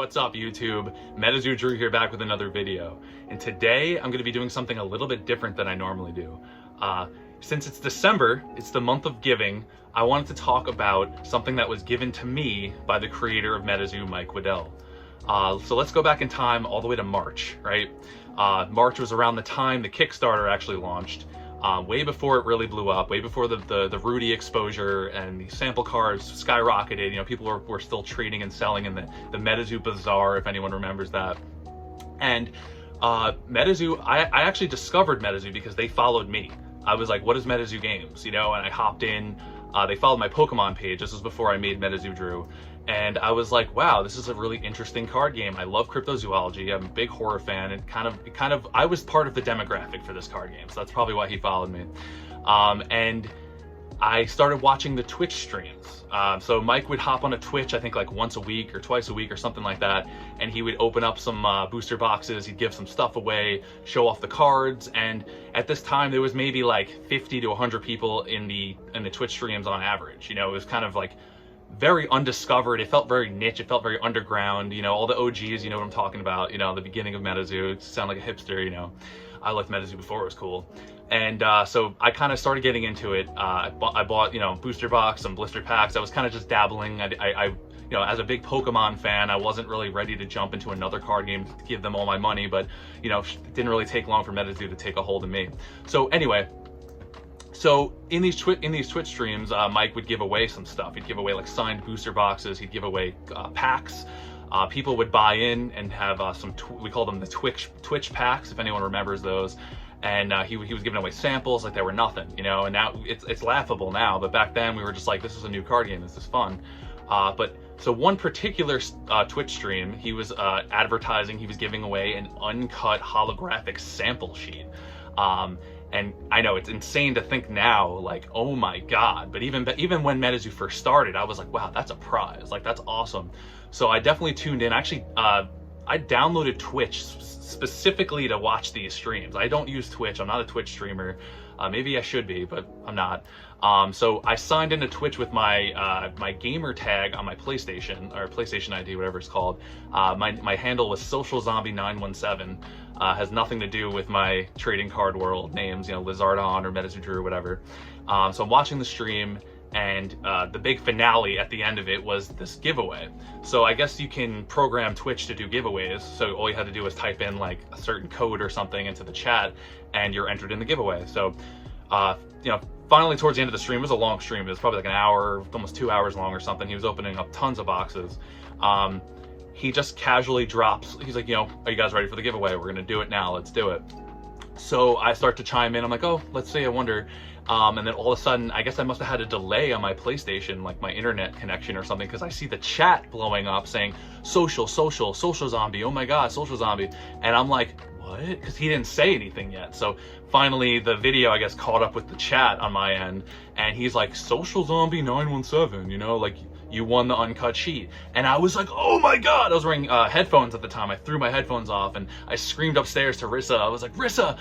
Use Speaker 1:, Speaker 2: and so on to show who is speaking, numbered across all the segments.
Speaker 1: What's up, YouTube? MetaZooDrew here, back with another video. And today I'm going to be doing something a little bit different than I normally do. Since it's December, it's the month of giving, I wanted to talk about something that was given to me by the creator of MetaZoo, Mike Waddell. So let's go back in time all the way to March, right? March was around the time the Kickstarter actually launched. Way before it really blew up, way before the Rudy exposure and the sample cards skyrocketed. You know, people were still trading and selling in the MetaZoo Bazaar, if anyone remembers that. And MetaZoo, I actually discovered MetaZoo because they followed me. I was like, what is MetaZoo Games? You know, and I hopped in. They followed my Pokemon page. This was before I made MetaZooDrew. And I was like, wow, this is a really interesting card game. I love cryptozoology. I'm a big horror fan, and kind of I was part of the demographic for this card game, so that's probably why he followed me. And I started watching the Twitch streams. So Mike would hop on a Twitch, I think like once a week or twice a week or something like that, and he would open up some booster boxes. He'd give some stuff away, show off the cards, and at this time there was maybe like 50 to 100 people in the Twitch streams on average. You know, it was kind of like very undiscovered. It felt very niche. It felt very underground. You know, all the OGs, you know what I'm talking about. You know, the beginning of MetaZoo. Sound like a hipster, you know. I liked MetaZoo before it was cool. And so I kind of started getting into it. I bought, you know, booster box, some blister packs. I was kind of just dabbling. I you know, as a big Pokemon fan, I wasn't really ready to jump into another card game to give them all my money. But, you know, it didn't really take long for MetaZoo to take a hold of me. So anyway, so in these Twitch streams, Mike would give away some stuff. He'd give away like signed booster boxes. He'd give away packs. People would buy in and have we call them the Twitch packs, if anyone remembers those. And he was giving away samples like they were nothing, you know. And now it's laughable now, but back then we were just like, this is a new card game. This is fun. But so one particular Twitch stream, he was advertising. He was giving away an uncut holographic sample sheet. And I know it's insane to think now, like, oh my God, but even when MetaZoo first started, I was like, wow, that's a prize, like, that's awesome. So I definitely tuned in. Actually, I downloaded Twitch specifically to watch these streams. I don't use Twitch. I'm not a Twitch streamer. Maybe I should be, but I'm not. So I signed into Twitch with my my gamer tag on my PlayStation, or PlayStation ID, whatever it's called. My handle was SocialZombie917. Has nothing to do with my trading card world names, you know, Lizardon or MetaZooDrew or whatever. So I'm watching the stream, and the big finale at the end of it was this giveaway. So I guess you can program Twitch to do giveaways. So all you had to do was type in like a certain code or something into the chat, and you're entered in the giveaway. So, you know, finally towards the end of the stream, it was a long stream. It was probably like an hour, almost 2 hours long or something. He was opening up tons of boxes. He just casually drops, he's like, you know, are you guys ready for the giveaway? We're gonna do it now, let's do it. So I start to chime in, I'm like, oh, let's see, I wonder. And then all of a sudden, I guess I must have had a delay on my PlayStation, like my internet connection or something, because I see the chat blowing up saying, social zombie, oh my God, social zombie. And I'm like, what? Because he didn't say anything yet. So finally the video, I guess, caught up with the chat on my end, and he's like, social zombie 917, you know, like, you won the uncut sheet. And I was like, oh my God. I was wearing headphones at the time. I threw my headphones off and I screamed upstairs to Rissa. I was like, Rissa.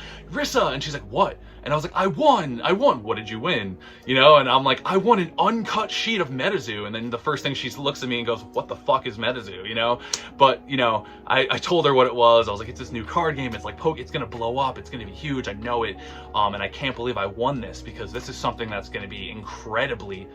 Speaker 1: And she's like, what? And I was like, I won. What did you win? You know, and I'm like, I won an uncut sheet of MetaZoo. And then the first thing she looks at me and goes, what the fuck is MetaZoo? You know, but you know, I told her what it was. I was like, it's this new card game. It's like, it's going to blow up. It's going to be huge. I know it. And I can't believe I won this, because this is something that's going to be incredibly,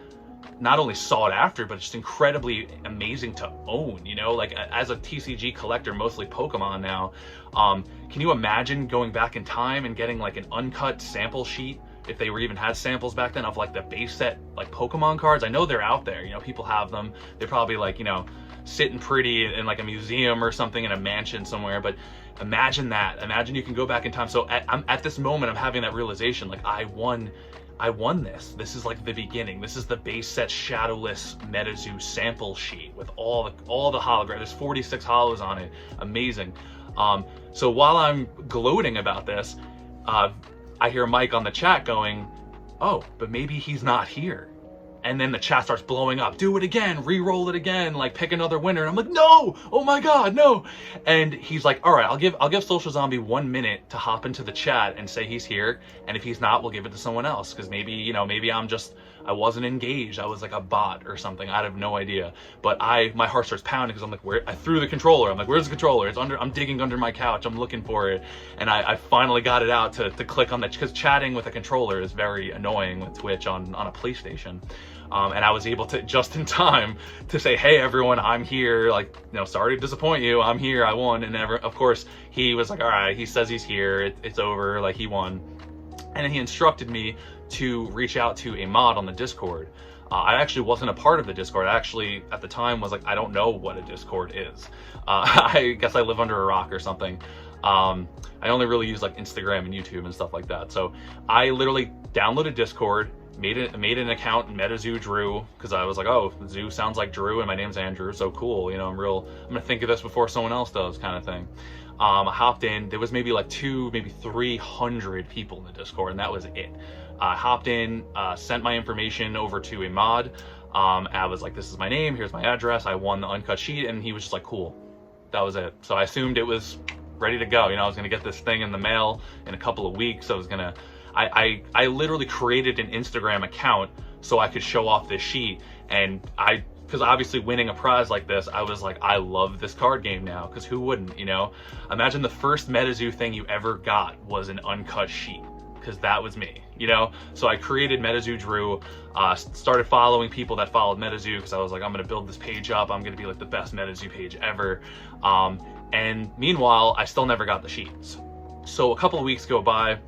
Speaker 1: not only sought after, but just incredibly amazing to own, you know, like as a TCG collector, mostly Pokemon now. Can you imagine going back in time and getting like an uncut sample sheet, if they even had samples back then, of like the base set, like Pokemon cards? I know they're out there, you know, people have them. They're probably like, you know, sitting pretty in like a museum or something in a mansion somewhere, but imagine that. Imagine you can go back in time. So at this moment, I'm having that realization, like, I won this. This is like the beginning. This is the base set shadowless MetaZoo sample sheet with all the holograms. There's 46 holos on it. Amazing. So while I'm gloating about this, I hear Mike on the chat going, oh, but maybe he's not here. And then the chat starts blowing up. Do it again, re-roll it again, like pick another winner. And I'm like, no, oh my God, no. And he's like, all right, I'll give Social Zombie 1 minute to hop into the chat and say he's here. And if he's not, we'll give it to someone else. Because maybe, you know, maybe I'm I wasn't engaged. I was like a bot or something. I have no idea. But my heart starts pounding because I'm like, where? I threw the controller. I'm like, where's the controller? It's under. I'm digging under my couch. I'm looking for it, and I finally got it out to click on that, because chatting with a controller is very annoying with Twitch on a PlayStation. And I was able to, just in time, to say, hey everyone, I'm here, like, you know, sorry to disappoint you, I'm here, I won. And of course he was like, all right, he says he's here, it's over, like, he won. And then he instructed me to reach out to a mod on the Discord. I actually wasn't a part of the Discord. I actually, at the time, was like, I don't know what a Discord is. I guess I live under a rock or something. I only really use like Instagram and YouTube and stuff like that. So I literally downloaded Discord, made an account in MetaZooDrew, because I was like, oh, Zoo sounds like Drew and my name's Andrew, so cool, you know, I'm gonna think of this before someone else does, kind of thing. I hopped in, there was maybe like 300 people in the Discord, and that was it. I hopped in, sent my information over to a mod. I was like, this is my name, here's my address, I won the Uncut sheet, and he was just like, cool. That was it. So I assumed it was ready to go. You know, I was gonna get this thing in the mail in a couple of weeks. I literally created an Instagram account so I could show off this sheet, and because obviously winning a prize like this, I was like, I love this card game now, because who wouldn't, you know? Imagine the first MetaZoo thing you ever got was an Uncut sheet, because that was me, you know? So I created MetaZooDrew, started following people that followed MetaZoo, because I was like, I'm gonna build this page up, I'm gonna be like the best MetaZoo page ever. And meanwhile, I still never got the sheets. So a couple of weeks go by,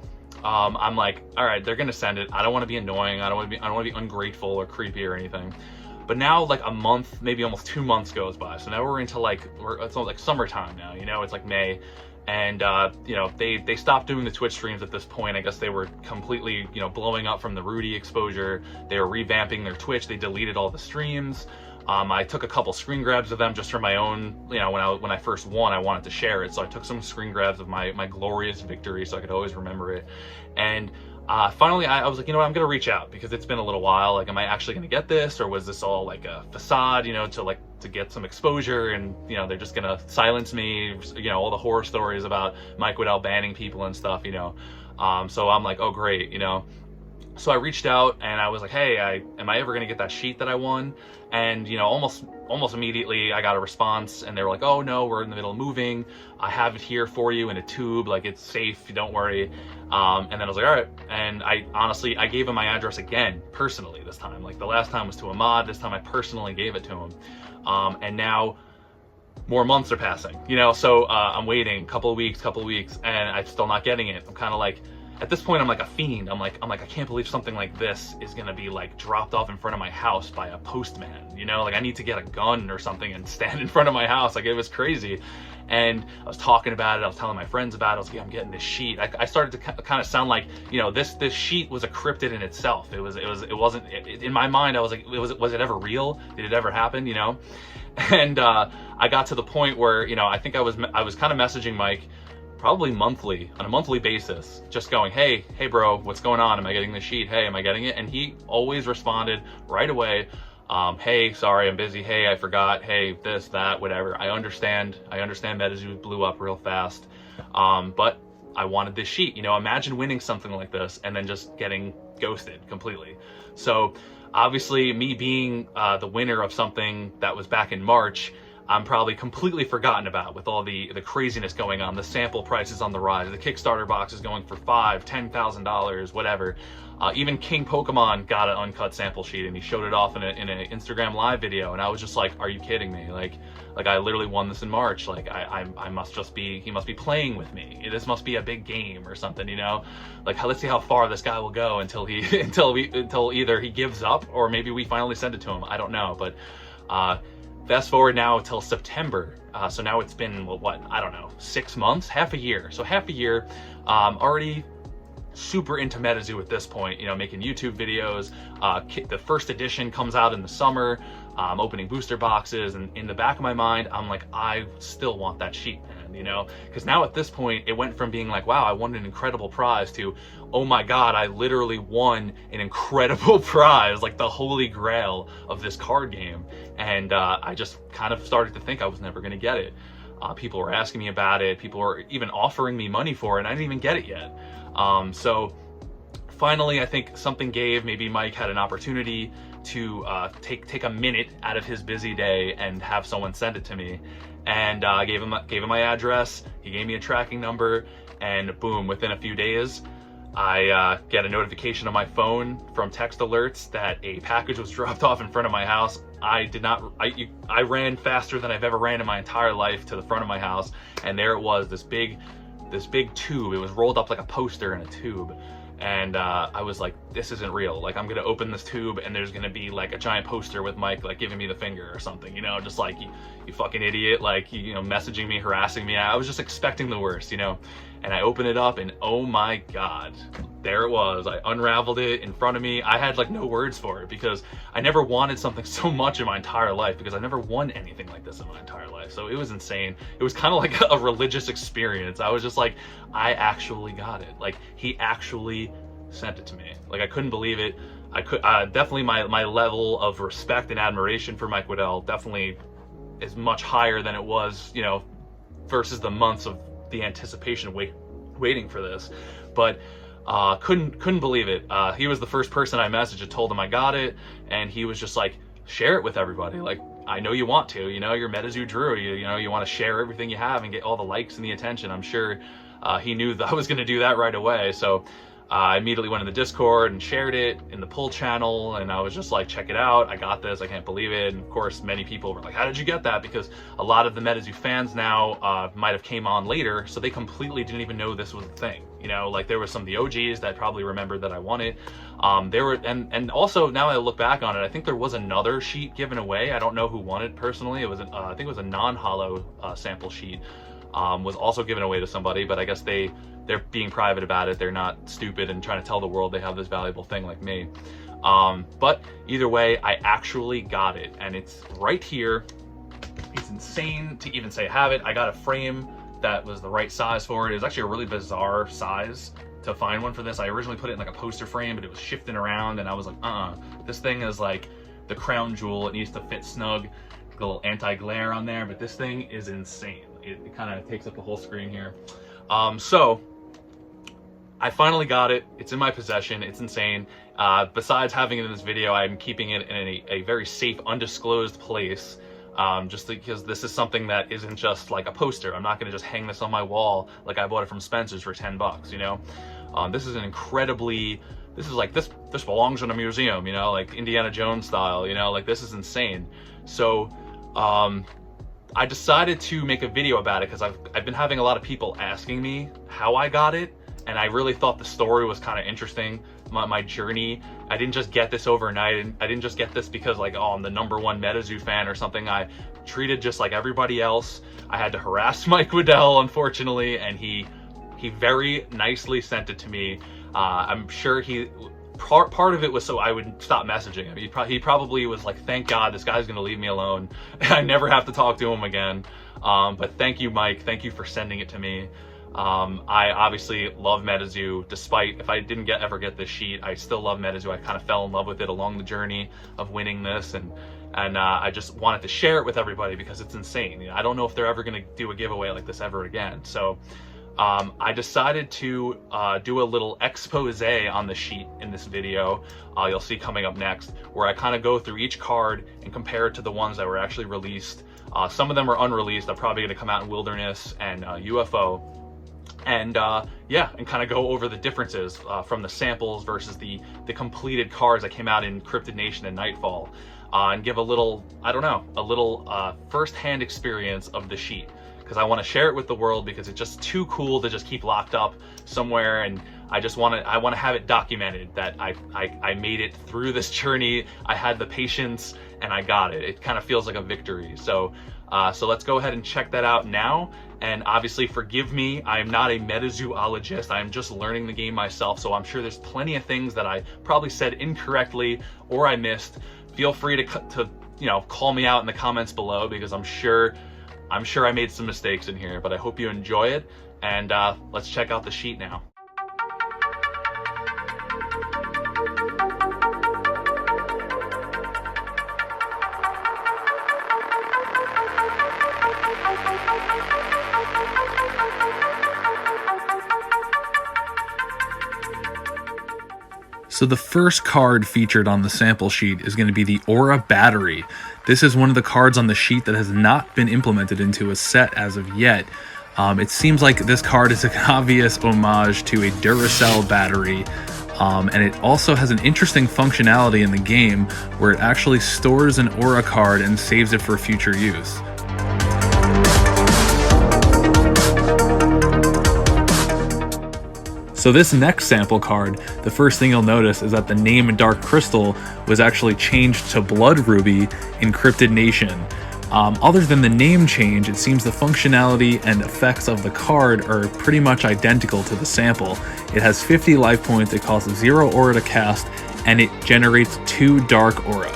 Speaker 1: I'm like, all right, they're gonna send it. I don't want to be annoying. I don't want to be ungrateful or creepy or anything. But now, like a month, maybe almost 2 months goes by. So now we're into like, it's like summertime now. You know, it's like May, and you know, they stopped doing the Twitch streams at this point. I guess they were completely, you know, blowing up from the Rudy exposure. They were revamping their Twitch. They deleted all the streams. I took a couple screen grabs of them just for my own, you know, when I first won, I wanted to share it. So I took some screen grabs of my glorious victory so I could always remember it. And finally, I was like, you know what, I'm going to reach out, because it's been a little while. Like, am I actually going to get this, or was this all like a facade, you know, to get some exposure, and, you know, they're just going to silence me, you know, all the horror stories about Mike Waddell banning people and stuff, you know. So I'm like, oh, great, you know. So I reached out and I was like, hey, am I ever going to get that sheet that I won? And, you know, almost immediately I got a response, and they were like, oh no, we're in the middle of moving. I have it here for you in a tube, like, it's safe, don't worry. And then I was like, all right. And I gave him my address again, personally this time. Like, the last time was to a mod, this time I personally gave it to him. And now more months are passing, you know, so I'm waiting, couple of weeks, and I'm still not getting it. I'm kind of like, at this point, I'm like a fiend. I'm like, I can't believe something like this is gonna be like dropped off in front of my house by a postman, you know? Like, I need to get a gun or something and stand in front of my house. Like, it was crazy. And I was talking about it, I was telling my friends about it, I was like, yeah, I'm getting this sheet. I started to kind of sound like, you know, this sheet was a cryptid in itself. It wasn't, in my mind, I was like, was it ever real? Did it ever happen, you know? And I got to the point where, you know, I think I was kind of messaging Mike, probably monthly, on a monthly basis, just going, hey bro, what's going on? Am I getting the sheet? Hey, am I getting it? And he always responded right away, hey, sorry, I'm busy. Hey, I forgot. Hey, this, that, whatever. I understand MetaZoo blew up real fast, but I wanted this sheet. You know, imagine winning something like this and then just getting ghosted completely. So obviously, me being the winner of something that was back in March, I'm probably completely forgotten about with all the craziness going on. The sample price is on the rise. The Kickstarter box is going for $5,000, $10,000, whatever. Even King Pokemon got an Uncut sample sheet, and he showed it off in an Instagram live video, and I was just like, are you kidding me? Like I literally won this in March. Like, he must be playing with me. This must be a big game or something, you know? Like, let's see how far this guy will go until either he gives up, or maybe we finally send it to him. I don't know, but fast forward now till September. So now it's been, what, I don't know, 6 months, half a year. So half a year, already super into MetaZoo at this point, you know, making YouTube videos. The first edition comes out in the summer. I'm opening booster boxes, and in the back of my mind, I'm like, I still want that sheet, man, you know? Because now at this point, it went from being like, wow, I won an incredible prize, to, oh my God, I literally won an incredible prize, like the holy grail of this card game. And I just kind of started to think I was never gonna get it. People were asking me about it. People were even offering me money for it, and I didn't even get it yet. So finally, I think something gave. Maybe Mike had an opportunity to take a minute out of his busy day and have someone send it to me. And I gave him my address. He gave me a tracking number, and boom, within a few days, I get a notification on my phone from text alerts that a package was dropped off in front of my house. I ran faster than I've ever ran in my entire life to the front of my house, and there it was, this big tube. It was rolled up like a poster in a tube. And I was like, this isn't real. Like, I'm gonna open this tube and there's gonna be like a giant poster with Mike like giving me the finger or something, you know, just like, you fucking idiot, like, you know, messaging me, harassing me. I was just expecting the worst, you know. And I open it up and oh my God, there it was. I unraveled it in front of me. I had like no words for it because I never wanted something so much in my entire life, because I never won anything like this in my entire life. So it was insane. It was kind of like a religious experience. I was just like, I actually got it. Like, he actually sent it to me. Like, I couldn't believe it. I could definitely my level of respect and admiration for Mike Waddell definitely is much higher than it was, you know, versus the months of the anticipation waiting for this. But couldn't believe it. He was the first person I messaged and told him I got it, and he was just like, share it with everybody. Like, I know you want to, you know, you're MetaZooDrew, you know, you want to share everything you have and get all the likes and the attention. I'm sure he knew that I was going to do that right away. So I immediately went in the Discord and shared it in the pull channel, and I was just like, check it out, I got this, I can't believe it. And of course, many people were like, how did you get that? Because a lot of the MetaZoo fans now might have came on later, so they completely didn't even know this was a thing. You know, like, there was some of the OGs that probably remembered that I won it. There were, and also now I look back on it, I think there was another sheet given away. I don't know who won it personally. It was I think it was a non-hollow sample sheet, was also given away to somebody, but I guess they're being private about it. They're not stupid and trying to tell the world they have this valuable thing like me. But either way, I actually got it, and it's right here. It's insane to even say I have it. I got a frame that was the right size for it. It was actually a really bizarre size to find one for this. I originally put it in like a poster frame, but it was shifting around, and I was like, this thing is like the crown jewel. It needs to fit snug. A little anti-glare on there, but this thing is insane. It kind of takes up the whole screen here. So I finally got it. It's in my possession. It's insane. Besides having it in this video, I'm keeping it in a very safe, undisclosed place, just because this is something that isn't just like a poster. I'm not going to just hang this on my wall like I bought it from Spencer's for 10 bucks, you know. This is an incredibly, this belongs in a museum, you know, like Indiana Jones style, you know, like, this is insane. So I decided to make a video about it because I've been having a lot of people asking me how I got it, and I really thought the story was kind of interesting, my journey. I didn't just get this overnight, and I didn't just get this because, like, oh, I'm the #1 MetaZoo fan or something. I treated just like everybody else. I had to harass Mike Waddell, unfortunately, and he very nicely sent it to me. I'm sure part of it was so I would stop messaging him. He probably was like, thank God this guy's gonna leave me alone. I never have to talk to him again. But thank you, Mike. Thank you for sending it to me. I obviously love MetaZoo, despite if I didn't ever get this sheet, I still love MetaZoo. I kind of fell in love with it along the journey of winning this, and I just wanted to share it with everybody because it's insane. You know, I don't know if they're ever gonna do a giveaway like this ever again. So I decided to do a little expose on the sheet in this video, you'll see coming up next, where I kind of go through each card and compare it to the ones that were actually released. Some of them are unreleased. They're probably going to come out in Wilderness and UFO. And yeah, and kind of go over the differences from the samples versus the completed cards that came out in Cryptid Nation and Nightfall, and give a little, I don't know, a little first-hand experience of the sheet. Because I want to share it with the world, because it's just too cool to just keep locked up somewhere, and I want to have it documented that I made it through this journey. I had the patience and I got it. It kind of feels like a victory. So let's go ahead and check that out now. And obviously, forgive me, I am not a MetaZoologist. I am just learning the game myself, so I'm sure there's plenty of things that I probably said incorrectly or I missed. Feel free to you know, call me out in the comments below, because I'm sure I made some mistakes in here, but I hope you enjoy it, and let's check out the sheet now. So the first card featured on the sample sheet is going to be the Aura Battery. This is one of the cards on the sheet that has not been implemented into a set as of yet. It seems like this card is an obvious homage to a Duracell battery, and it also has an interesting functionality in the game where it actually stores an Aura card and saves it for future use. So this next sample card, the first thing you'll notice is that the name Dark Crystal was actually changed to Blood Ruby in Cryptid Nation. Other than the name change, it seems the functionality and effects of the card are pretty much identical to the sample. It has 50 life points, it costs 0 aura to cast, and it generates 2 dark aura.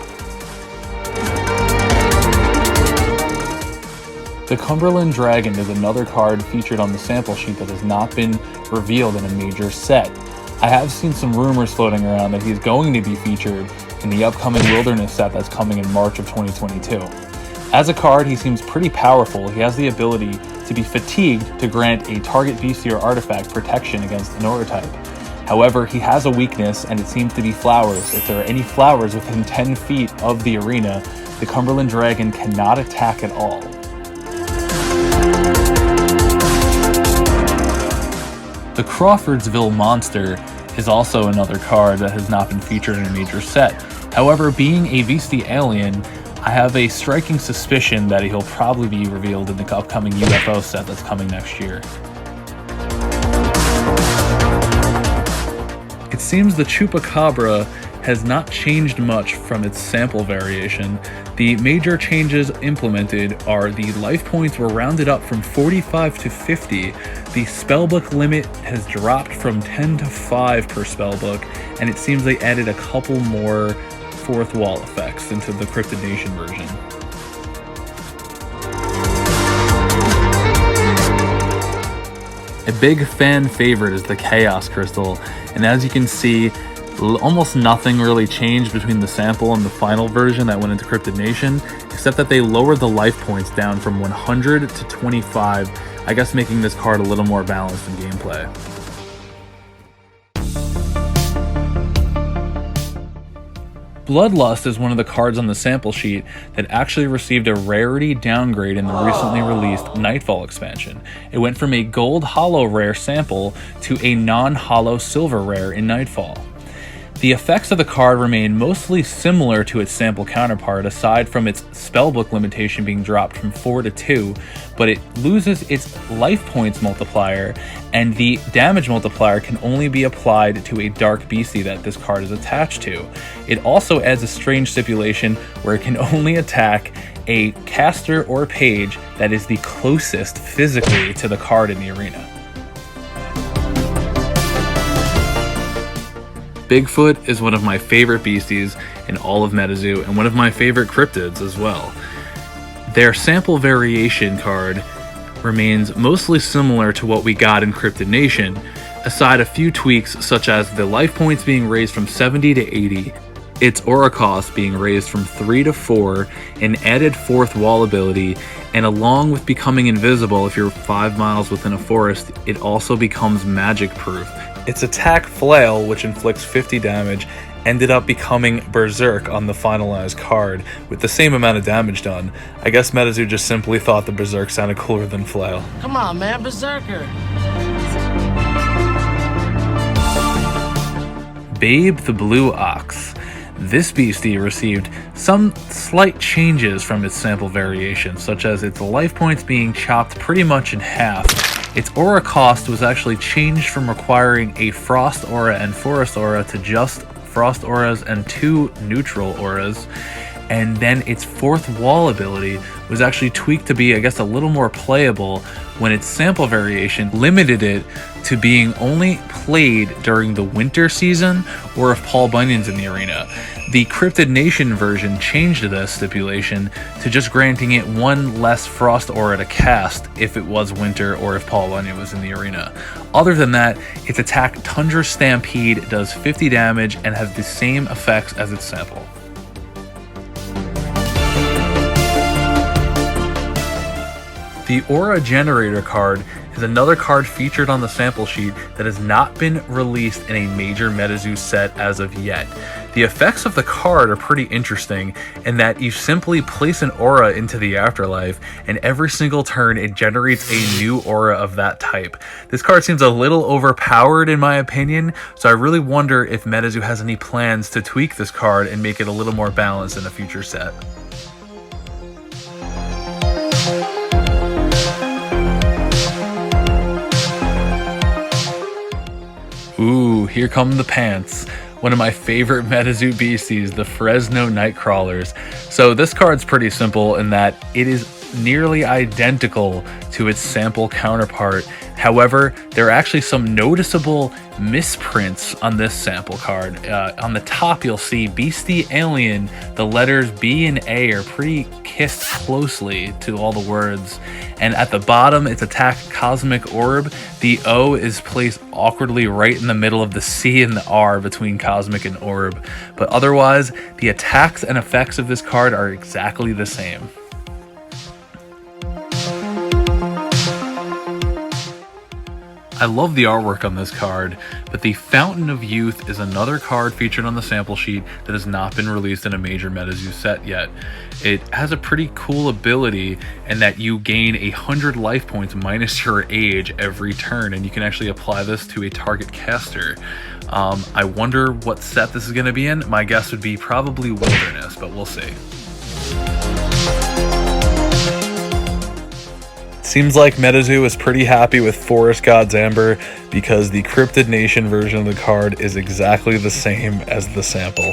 Speaker 1: The Cumberland Dragon is another card featured on the sample sheet that has not been revealed in a major set. I have seen some rumors floating around that he's going to be featured in the upcoming Wilderness set that's coming in March of 2022. As a card, he seems pretty powerful. He has the ability to be fatigued to grant a target beast or artifact protection against an aura type. However, he has a weakness, and it seems to be flowers. If there are any flowers within 10 feet of the arena, the Cumberland Dragon cannot attack at all. The Crawfordsville Monster is also another card that has not been featured in a major set. However, being a Beastie alien, I have a striking suspicion that he'll probably be revealed in the upcoming UFO set that's coming next year. It seems the Chupacabra has not changed much from its sample variation. The major changes implemented are the life points were rounded up from 45 to 50, the spellbook limit has dropped from 10 to 5 per spellbook, and it seems they added a couple more fourth wall effects into the Cryptid Nation version. A big fan favorite is the Chaos Crystal, and as you can see, almost nothing really changed between the sample and the final version that went into Cryptid Nation, except that they lowered the life points down from 100 to 25, I guess making this card a little more balanced in gameplay. Bloodlust is one of the cards on the sample sheet that actually received a rarity downgrade in the recently released Nightfall expansion. It went from a gold holo rare sample to a non-holo silver rare in Nightfall. The effects of the card remain mostly similar to its sample counterpart, aside from its spellbook limitation being dropped from 4 to 2, but it loses its life points multiplier, and the damage multiplier can only be applied to a dark beastie that this card is attached to. It also adds a strange stipulation where it can only attack a caster or page that is the closest physically to the card in the arena. Bigfoot is one of my favorite beasties in all of MetaZoo and one of my favorite cryptids as well. Their sample variation card remains mostly similar to what we got in Cryptid Nation, aside a few tweaks such as the life points being raised from 70 to 80, its aura cost being raised from 3 to 4, an added fourth wall ability, and along with becoming invisible if you're 5 miles within a forest, it also becomes magic proof. Its attack Flail, which inflicts 50 damage, ended up becoming Berserk on the finalized card, with the same amount of damage done. I guess MetaZoo just simply thought the Berserk sounded cooler than Flail.
Speaker 2: Come on, man, Berserker!
Speaker 1: Babe the Blue Ox. This beastie received some slight changes from its sample variation, such as its life points being chopped pretty much in half. Its aura cost was actually changed from requiring a Frost Aura and Forest Aura to just Frost Auras and 2 neutral auras. And then its fourth wall ability was actually tweaked to be, I guess, a little more playable when its sample variation limited it to being only played during the winter season or if Paul Bunyan's in the arena. The Cryptid Nation version changed this stipulation to just granting it 1 less Frost Aura to cast if it was winter or if Paul Bunyan was in the arena. Other than that, its attack Tundra Stampede does 50 damage and has the same effects as its sample. The Aura Generator card is another card featured on the sample sheet that has not been released in a major MetaZoo set as of yet. The effects of the card are pretty interesting in that you simply place an aura into the afterlife, and every single turn it generates a new aura of that type. This card seems a little overpowered in my opinion, so I really wonder if MetaZoo has any plans to tweak this card and make it a little more balanced in a future set. Ooh, here come the pants. One of my favorite MetaZoo beasties, the Fresno Nightcrawlers. So this card's pretty simple in that it is nearly identical to its sample counterpart. However, there are actually some noticeable misprints on this sample card. On the top, you'll see Beastie Alien. The letters B and A are pretty kissed closely to all the words. And at the bottom, it's Attack Cosmic Orb. The O is placed awkwardly right in the middle of the C and the R between Cosmic and Orb. But otherwise, the attacks and effects of this card are exactly the same. I love the artwork on this card, but the Fountain of Youth is another card featured on the sample sheet that has not been released in a major MetaZoo set yet. It has a pretty cool ability in that you gain 100 life points minus your age every turn, and you can actually apply this to a target caster. I wonder what set this is going to be in. My guess would be probably Wilderness, but we'll see. Seems like MetaZoo is pretty happy with Forest God's Amber because the Cryptid Nation version of the card is exactly the same as the sample.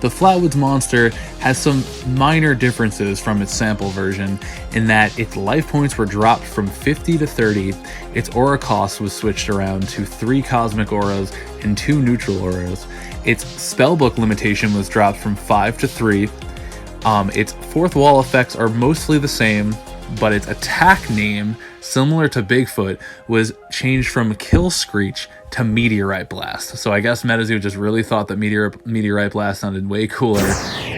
Speaker 1: The Flatwoods monster has some minor differences from its sample version in that its life points were dropped from 50 to 30, its aura cost was switched around to 3 cosmic auras and 2 neutral auras, its spellbook limitation was dropped from 5 to 3, its fourth wall effects are mostly the same, but its attack name, similar to Bigfoot, was changed from Kill Screech to Meteorite Blast. So I guess MetaZoo just really thought that Meteorite Blast sounded way cooler.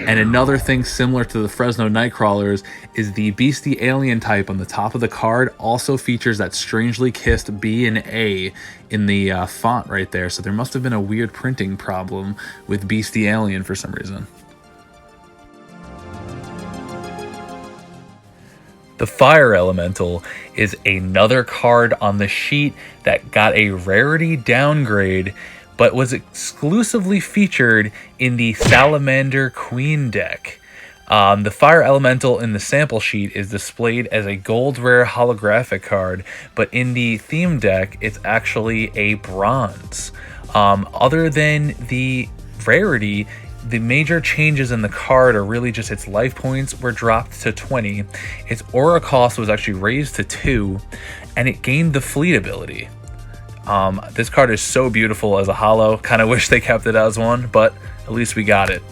Speaker 1: And another thing similar to the Fresno Nightcrawlers is the Beastie Alien type on the top of the card also features that strangely kissed B and A in the font right there. So there must have been a weird printing problem with Beastie Alien for some reason. The Fire Elemental is another card on the sheet that got a rarity downgrade, but was exclusively featured in the Salamander Queen deck. The Fire Elemental in the sample sheet is displayed as a gold rare holographic card, but in the theme deck, it's actually a bronze. Other than the rarity, the major changes in the card are really just its life points were dropped to 20, its aura cost was actually raised to 2, and it gained the fleet ability. This card is so beautiful as a holo, kind of wish they kept it as one, but at least we got it.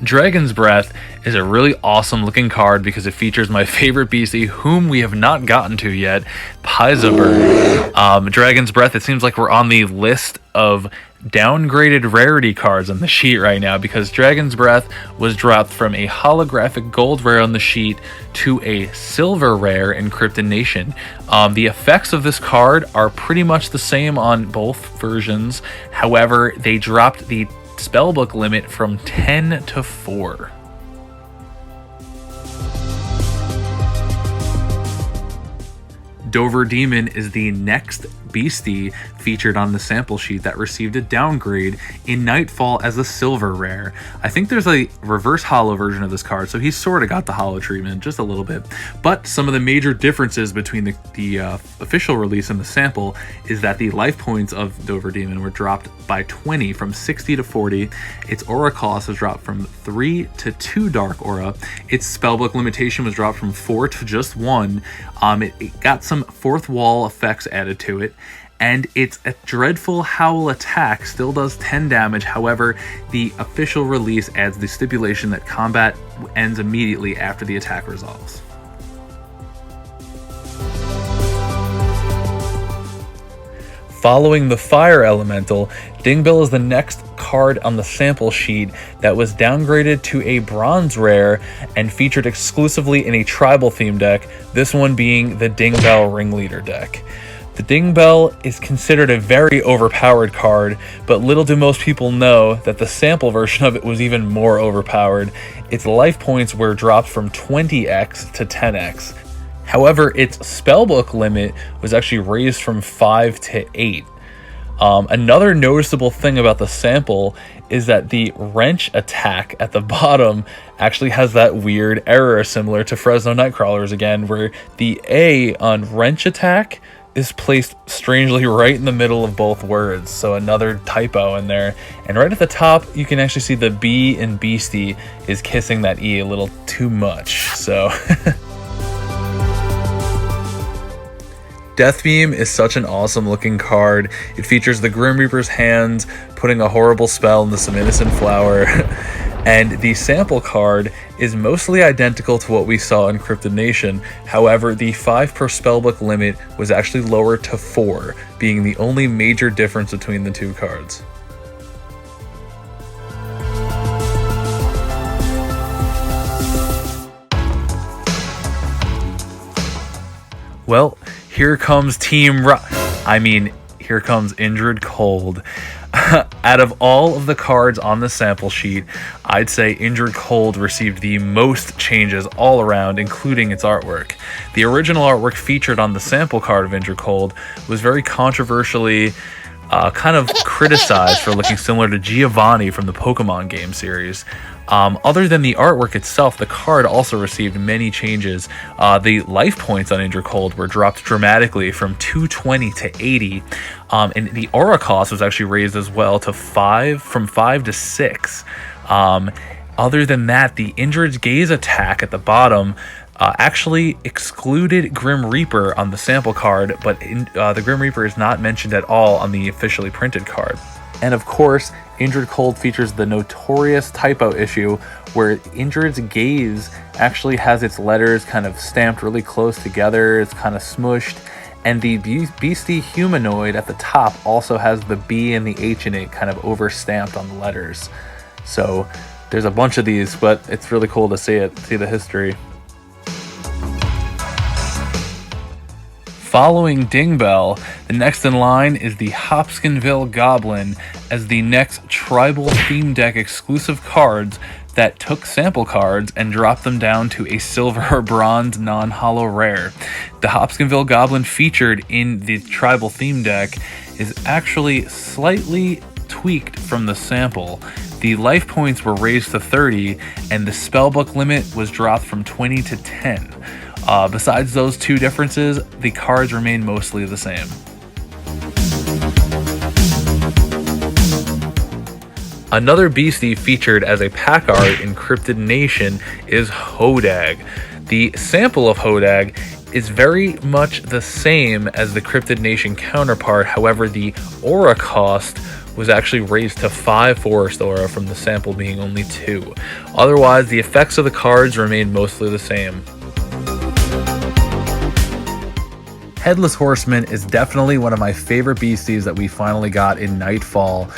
Speaker 1: Dragon's Breath is a really awesome looking card because it features my favorite beastie, whom we have not gotten to yet, Paiza. Dragon's Breath, it seems like we're on the list of downgraded rarity cards on the sheet right now because Dragon's Breath was dropped from a holographic gold rare on the sheet to a silver rare in Cryptid Nation. The effects of this card are pretty much the same on both versions. However, they dropped the spellbook limit from 10 to 4. Dover Demon is the next beastie featured on the sample sheet that received a downgrade in Nightfall as a silver rare. I think there's a reverse holo version of this card, so he's sort of got the holo treatment, just a little bit. But some of the major differences between the official release and the sample is that the life points of Dover Demon were dropped by 20 from 60 to 40. Its aura cost was dropped from 3 to 2 dark aura. Its spellbook limitation was dropped from 4 to just 1. It got some fourth wall effects added to it, and its Dreadful Howl attack still does 10 damage. However, the official release adds the stipulation that combat ends immediately after the attack resolves. Following the Fire Elemental, Dingbill is the next
Speaker 3: card on the sample sheet that was downgraded to a bronze rare and featured exclusively in a tribal theme deck, this one being the Dingbell Ringleader deck. The Dingbell is considered a very overpowered card, but little do most people know that the sample version of it was even more overpowered. Its life points were dropped from 20x to 10x. However, its spellbook limit was actually raised from 5 to 8. Another noticeable thing about the sample is that the wrench attack at the bottom actually has that weird error similar to Fresno Nightcrawlers again, where the A on wrench attack is placed strangely right in the middle of both words, so another typo in there. And right at the top, you can actually see the B in Beastie is kissing that E a little too much, so... Deathbeam is such an awesome looking card. It features the Grim Reaper's hands putting a horrible spell into some innocent flower. And the sample card is mostly identical to what we saw in Cryptid Nation. However, the 5 per spellbook limit was actually lowered to 4, being the only major difference between the two cards. Well, here comes here comes Injured Cold. Out of all of the cards on the sample sheet, I'd say Injured Cold received the most changes all around, including its artwork. The original artwork featured on the sample card of Injured Cold was very controversially kind of criticized for looking similar to Giovanni from the Pokemon game series. Other than the artwork itself, the card also received many changes. The life points on Injured Cold were dropped dramatically from 220 to 80, and the aura cost was actually raised as well to from 5 to 6. Other than that, the Injured Gaze attack at the bottom actually excluded Grim Reaper on the sample card, but the Grim Reaper is not mentioned at all on the officially printed card. And of course, Injured Cold features the notorious typo issue where Injured's Gaze actually has its letters kind of stamped really close together, it's kind of smushed, and the Beastie Humanoid at the top also has the B and the H in it kind of overstamped on the letters. So there's a bunch of these, but it's really cool to see the history. Following Dingbell, the next in line is the Hopkinsville Goblin as the next tribal theme deck exclusive cards that took sample cards and dropped them down to a silver or bronze non-holo rare. The Hopkinsville Goblin featured in the tribal theme deck is actually slightly tweaked from the sample. The life points were raised to 30 and the spellbook limit was dropped from 20 to 10. Besides those two differences, the cards remain mostly the same. Another beastie featured as a pack art in Cryptid Nation is Hodag. The sample of Hodag is very much the same as the Cryptid Nation counterpart, however the aura cost was actually raised to 5 forest aura from the sample being only 2. Otherwise, the effects of the cards remain mostly the same. Headless Horseman is definitely one of my favorite beasties that we finally got in Nightfall.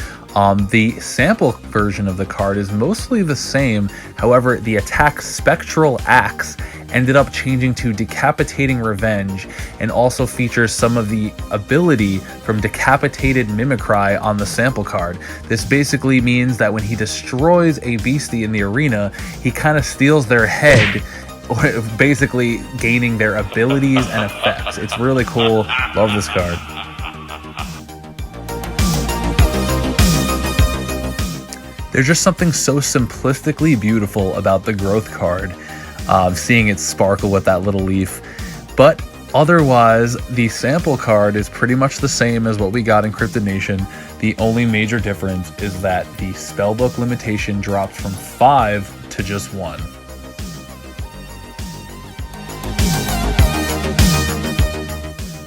Speaker 3: The sample version of the card is mostly the same, however the attack Spectral Axe ended up changing to Decapitating Revenge and also features some of the ability from Decapitated Mimicry on the sample card. This basically means that when he destroys a beastie in the arena, he kind of steals their head, basically gaining their abilities and effects. It's really cool. Love this card. There's just something so simplistically beautiful about the growth card, seeing it sparkle with that little leaf. But otherwise, the sample card is pretty much the same as what we got in Cryptid Nation. The only major difference is that the spellbook limitation dropped from 5 to just 1.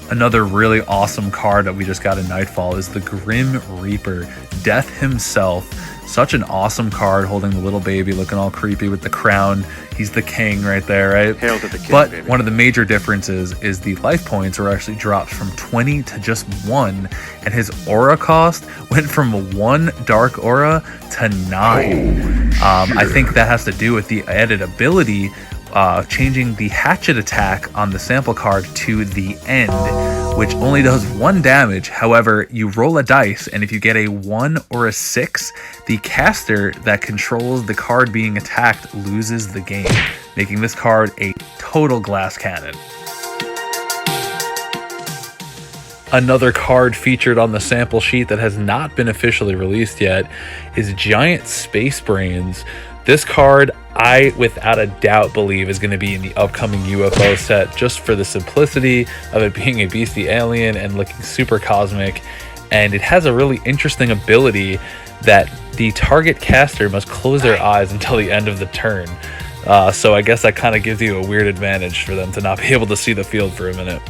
Speaker 3: Another really awesome card that we just got in Nightfall is the Grim Reaper, Death himself, Such an awesome card, holding the little baby, looking all creepy with the crown. He's the king right there, right?
Speaker 4: Hail to the king,
Speaker 3: but
Speaker 4: baby.
Speaker 3: one of the major differences is the life points are actually dropped from 20 to just 1, and his aura cost went from 1 dark aura to 9. I think that has to do with the added ability changing the hatchet attack on the sample card to the end, which only does 1 damage. However, you roll a dice, and if you get a 1 or a 6, the caster that controls the card being attacked loses the game, making this card a total glass cannon. Another card featured on the sample sheet that has not been officially released yet is Giant Space Brains. This card, I without a doubt believe is going to be in the upcoming UFO set, just for the simplicity of it being a beastie alien and looking super cosmic. And it has a really interesting ability that the target caster must close their eyes until the end of the turn. So I guess that kind of gives you a weird advantage for them to not be able to see the field for a minute.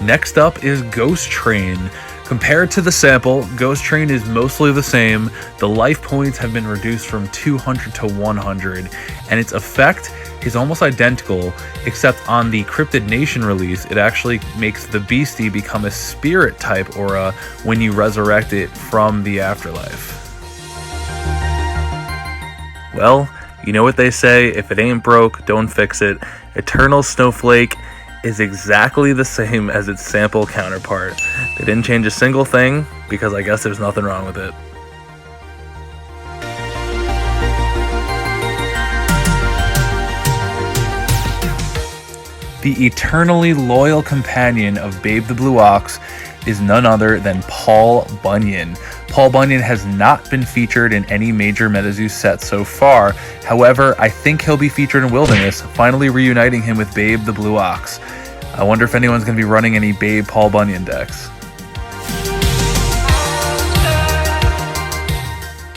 Speaker 3: Next up is Ghost Train. Compared to the sample, Ghost Train is mostly the same. The life points have been reduced from 200 to 100, and its effect is almost identical, except on the Cryptid Nation release, it actually makes the beastie become a spirit type aura when you resurrect it from the afterlife. Well, you know what they say, if it ain't broke, don't fix it. Eternal Snowflake is exactly the same as its sample counterpart. They didn't change a single thing because I guess there's nothing wrong with it. The eternally loyal companion of Babe the Blue Ox is none other than Paul Bunyan. Paul Bunyan has not been featured in any major MetaZoo set so far. However, I think he'll be featured in Wilderness, finally reuniting him with Babe the Blue Ox. I wonder if anyone's going to be running any Babe Paul Bunyan decks.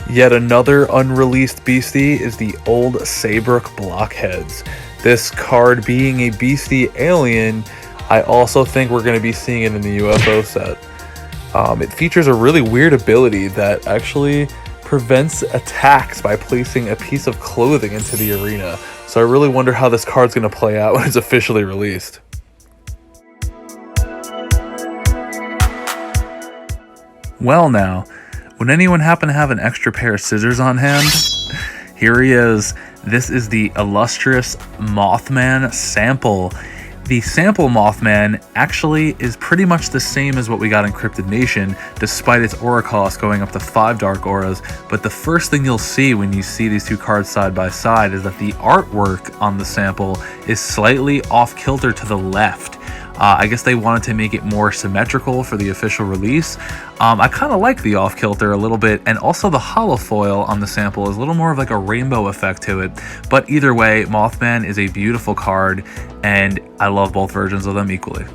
Speaker 3: Yet another unreleased beastie is the old Saybrook Blockheads. This card being a beastie alien, I also think we're going to be seeing it in the UFO set. It features a really weird ability that actually prevents attacks by placing a piece of clothing into the arena. So I really wonder how this card's going to play out when it's officially released. Well now, would anyone happen to have an extra pair of scissors on hand? Here he is. This is the illustrious Mothman Sample. The Sample Mothman actually is pretty much the same as what we got in Cryptid Nation, despite its aura cost going up to 5 dark auras. But the first thing you'll see when you see these two cards side by side is that the artwork on the sample is slightly off kilter to the left. I guess they wanted to make it more symmetrical for the official release. I kind of like the off kilter a little bit, and also the holofoil on the sample is a little more of like a rainbow effect to it. But either way, Mothman is a beautiful card, and I love both versions of them equally.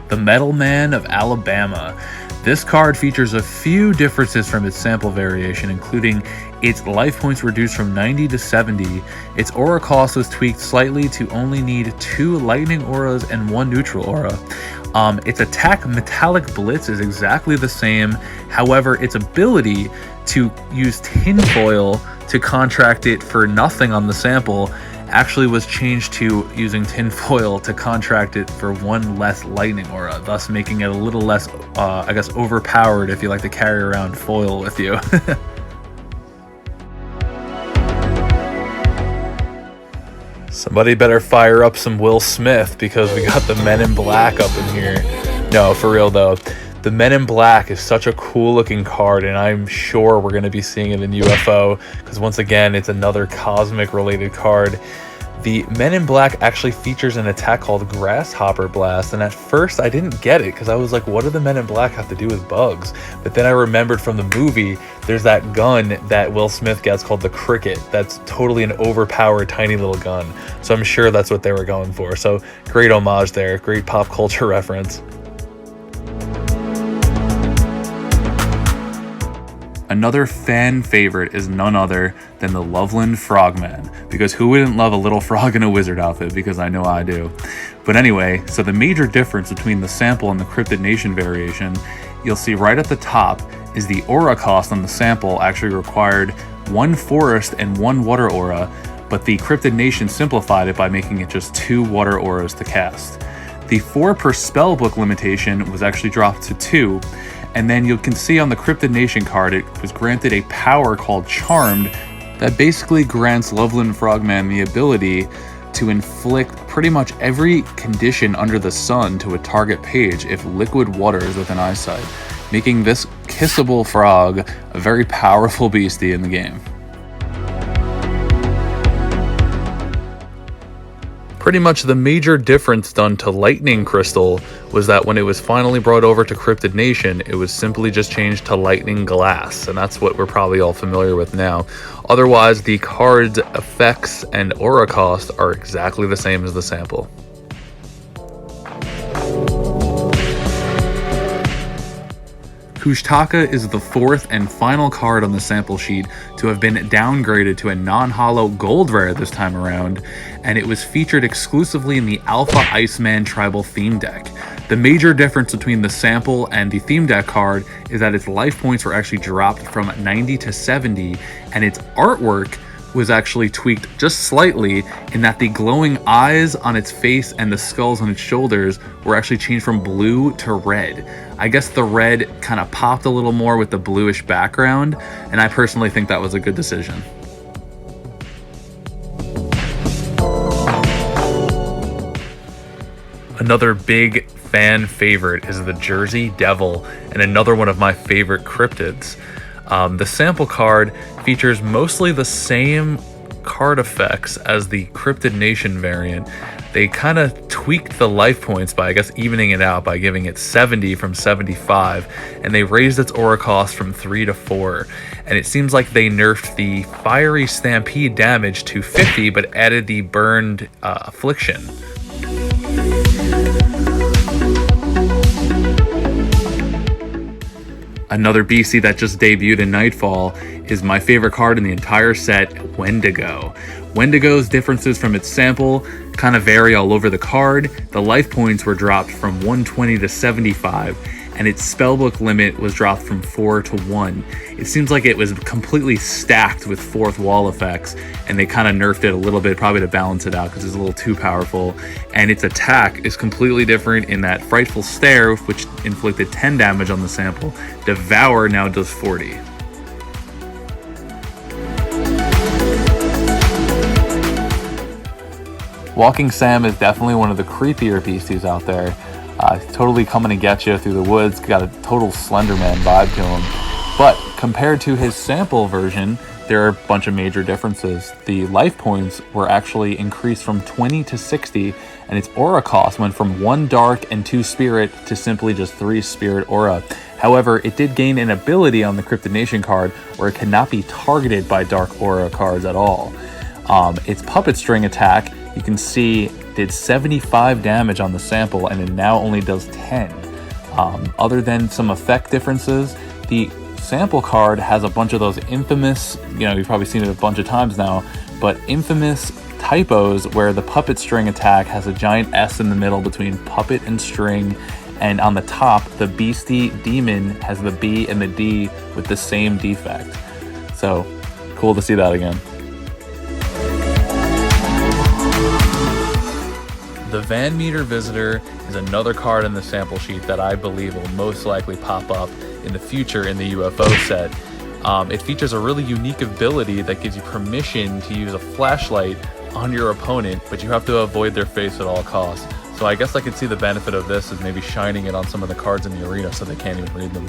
Speaker 3: The Metal Man of Alabama. This card features a few differences from its sample variation, including its life points reduced from 90 to 70, its aura cost was tweaked slightly to only need 2 lightning auras and 1 neutral aura. Its attack Metallic Blitz is exactly the same, however its ability to use tinfoil to contract it for nothing on the sample actually was changed to using tinfoil to contract it for 1 less lightning aura, thus making it a little less, I guess, overpowered if you like to carry around foil with you. Somebody better fire up some Will Smith because we got the Men in Black up in here. No, for real though. The Men in Black is such a cool looking card, and I'm sure we're going to be seeing it in UFO because once again, it's another cosmic related card. The Men in Black actually features an attack called Grasshopper Blast, and at first I didn't get it because I was like, what do the Men in Black have to do with bugs? But then I remembered from the movie, there's that gun that Will Smith gets called the Cricket. That's totally an overpowered tiny little gun. So I'm sure that's what they were going for. So great homage there, great pop culture reference. Another fan favorite is none other than the Loveland Frogman, because who wouldn't love a little frog in a wizard outfit? Because I know I do. But anyway, so the major difference between the sample and the Cryptid Nation variation, you'll see right at the top is the aura cost on the sample actually required 1 forest and 1 water aura, but the Cryptid Nation simplified it by making it just 2 water auras to cast. The 4 per spellbook limitation was actually dropped to 2, and then you can see on the Cryptid Nation card it was granted a power called Charmed that basically grants Loveland Frogman the ability to inflict pretty much every condition under the sun to a target page if liquid water is within eyesight, making this kissable frog a very powerful beastie in the game. Pretty much the major difference done to Lightning Crystal was that when it was finally brought over to Cryptid Nation, it was simply just changed to Lightning Glass, and that's what we're probably all familiar with now. Otherwise, the card's effects and aura cost are exactly the same as the sample. Kushtaka is the 4th and final card on the sample sheet to have been downgraded to a non-holo gold rare this time around, and it was featured exclusively in the Alpha Iceman Tribal theme deck. The major difference between the sample and the theme deck card is that its life points were actually dropped from 90 to 70, and its artwork was actually tweaked just slightly in that the glowing eyes on its face and the skulls on its shoulders were actually changed from blue to red. I guess the red kind of popped a little more with the bluish background, and I personally think that was a good decision. Another big fan favorite is the Jersey Devil, and another one of my favorite cryptids. The sample card features mostly the same card effects as the Cryptid Nation variant. They kind of tweaked the life points by, I guess, evening it out by giving it 70 from 75, and they raised its aura cost from 3 to 4. And it seems like they nerfed the Fiery Stampede damage to 50, but added the Burned Affliction. Another beastie that just debuted in Nightfall is my favorite card in the entire set, Wendigo. Wendigo's differences from its sample kind of vary all over the card. The life points were dropped from 120 to 75, and its spellbook limit was dropped from 4 to 1. It seems like it was completely stacked with 4th wall effects, and they kind of nerfed it a little bit, probably to balance it out because it's a little too powerful. And its attack is completely different in that Frightful Stare, which inflicted 10 damage on the sample, Devour now does 40. Walking Sam is definitely one of the creepier beasties out there. Totally coming to get you through the woods, got a total Slenderman vibe to him. But compared to his sample version, there are a bunch of major differences. The life points were actually increased from 20 to 60, and its aura cost went from 1 dark and 2 spirit to simply just 3 spirit aura. However, it did gain an ability on the Cryptid Nation card where it cannot be targeted by dark aura cards at all. Its puppet string attack, you can see, did 75 damage on the sample, and it now only does 10. Other than some effect differences, the sample card has a bunch of those infamous, you've probably seen it a bunch of times now, but infamous typos where the puppet string attack has a giant S in the middle between puppet and string, and on the top, the beastie demon has the B and the D with the same defect. So, cool to see that again. The Van Meter Visitor is another card in the sample sheet that I believe will most likely pop up in the future in the UFO set. It features a really unique ability that gives you permission to use a flashlight on your opponent, but you have to avoid their face at all costs. So I guess I could see the benefit of this is maybe shining it on some of the cards in the arena so they can't even read them.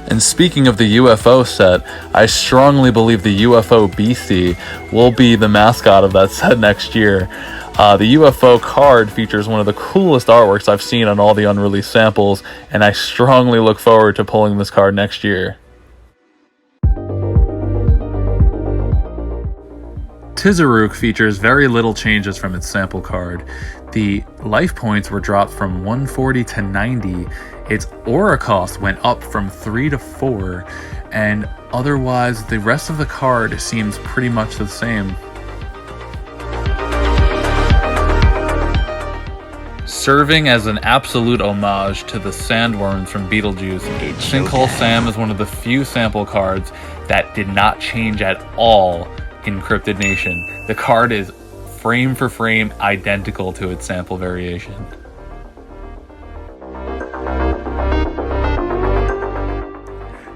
Speaker 3: And speaking of the UFO set, I strongly believe the UFO Beastie will be the mascot of that set next year. The UFO card features one of the coolest artworks I've seen on all the unreleased samples, and I strongly look forward to pulling this card next year. MetaZoo features very little changes from its sample card. The life points were dropped from 140 to 90, its aura cost went up from 3 to 4, and otherwise the rest of the card seems pretty much the same. Serving as an absolute homage to the sandworms from Beetlejuice, Sinkhole Sam is one of the few sample cards that did not change at all in Cryptid Nation. The card is frame for frame identical to its sample variation.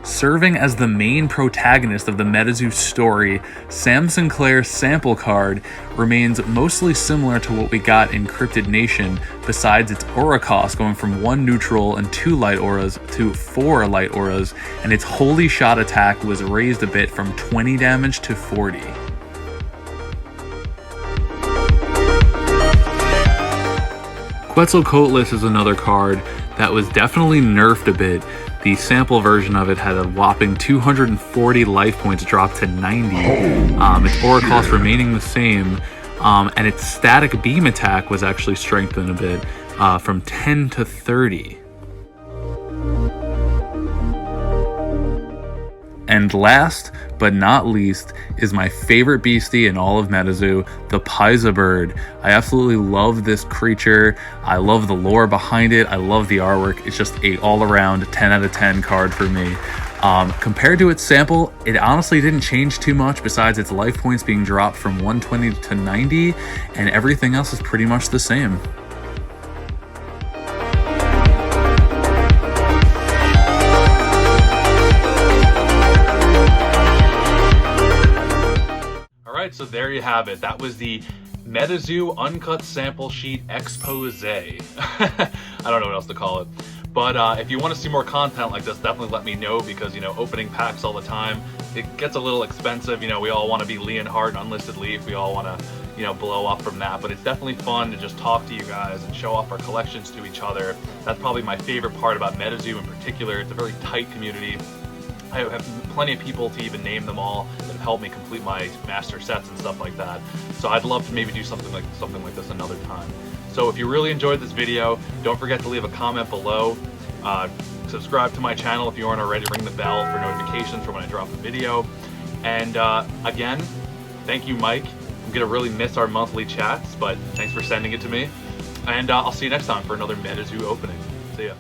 Speaker 3: Serving as the main protagonist of the MetaZoo story, Sam Sinclair's sample card remains mostly similar to what we got in Cryptid Nation, besides its aura cost going from 1 neutral and 2 light auras to 4 light auras, and its holy shot attack was raised a bit from 20 damage to 40. Quetzalcoatlus is another card that was definitely nerfed a bit. The sample version of it had a whopping 240 life points dropped to 90, its aura cost remaining the same, and its static beam attack was actually strengthened a bit from 10 to 30. And last but not least is my favorite beastie in all of MetaZoo, the Paiza bird. I absolutely love this creature. I love the lore behind it. I love the artwork. It's just a all-around 10 out of 10 card for me. Compared to its sample, it honestly didn't change too much besides its life points being dropped from 120 to 90, and everything else is pretty much the same.
Speaker 1: So there you have it. That was the MetaZoo Uncut Sample Sheet Expose. I don't know what else to call it. But if you want to see more content like this, definitely let me know, because, you know, opening packs all the time, it gets a little expensive. You know, we all want to be Leonhardt and Unlisted Leaf. We all want to, you know, blow up from that. But it's definitely fun to just talk to you guys and show off our collections to each other. That's probably my favorite part about MetaZoo in particular. It's a very tight community. I have plenty of people to even name them all that have helped me complete my master sets and stuff like that. So I'd love to maybe do something like this another time. So if you really enjoyed this video, don't forget to leave a comment below. Subscribe to my channel if you aren't already. Ring the bell for notifications for when I drop a video. And again, thank you, Mike. I'm gonna really miss our monthly chats, but thanks for sending it to me. And I'll see you next time for another MetaZoo opening. See ya.